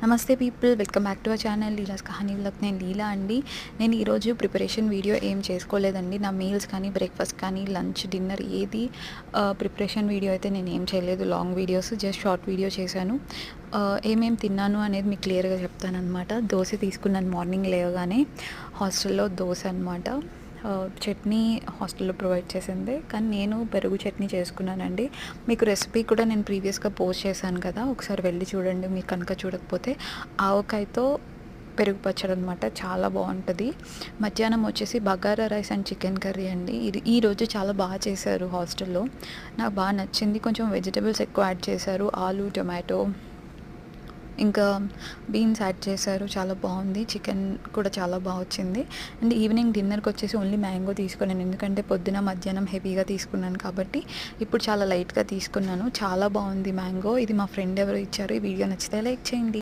నమస్తే people, welcome back to our channel Leela's Kahani vlog. నేను లీలా అండి. నేను ఈరోజు ప్రిపరేషన్ వీడియో ఏం చేసుకోలేదండి. నా మీల్స్ కానీ, బ్రేక్ఫాస్ట్ కానీ, లంచ్, డిన్నర్ ఏది ప్రిపరేషన్ వీడియో అయితే నేను ఏం చేయలేదు. Long videos, just short video చేశాను. ఏమేమి తిన్నాను అనేది మీకు క్లియర్గా చెప్తానమాట. దోశ తీసుకున్నాను మార్నింగ్ లేవగానే. హాస్టల్లో దోశ అనమాట. చట్నీ హాస్టల్లో ప్రొవైడ్ చేసింది, కానీ నేను పెరుగు చట్నీ చేసుకున్నానండి. మీకు రెసిపీ కూడా నేను ప్రీవియస్గా పోస్ట్ చేశాను కదా, ఒకసారి వెళ్ళి చూడండి మీరు కనుక చూడకపోతే. ఆవకాయతో పెరుగు పచ్చడి అనమాట, చాలా బాగుంటుంది. మధ్యాహ్నం వచ్చేసి bagara rice and chicken curry అండి. ఇది ఈరోజు చాలా బాగా చేశారు హాస్టల్లో, నాకు బాగా నచ్చింది. కొంచెం వెజిటబుల్స్ ఎక్కువ యాడ్ చేశారు, ఆలు, టొమాటో, ఇంకా బీన్స్ యాడ్ చేశారు. చాలా బాగుంది. చికెన్ కూడా చాలా బాగా వచ్చింది. అండ్ ఈవినింగ్ డిన్నర్కి వచ్చేసి ఓన్లీ మ్యాంగో తీసుకున్నాను, ఎందుకంటే పొద్దున మధ్యాహ్నం హెవీగా తీసుకున్నాను కాబట్టి ఇప్పుడు చాలా లైట్గా తీసుకున్నాను. చాలా బాగుంది మ్యాంగో. ఇది మా ఫ్రెండ్ ఎవరు ఇచ్చారు. ఈ వీడియో నచ్చితే లైక్ చేయండి.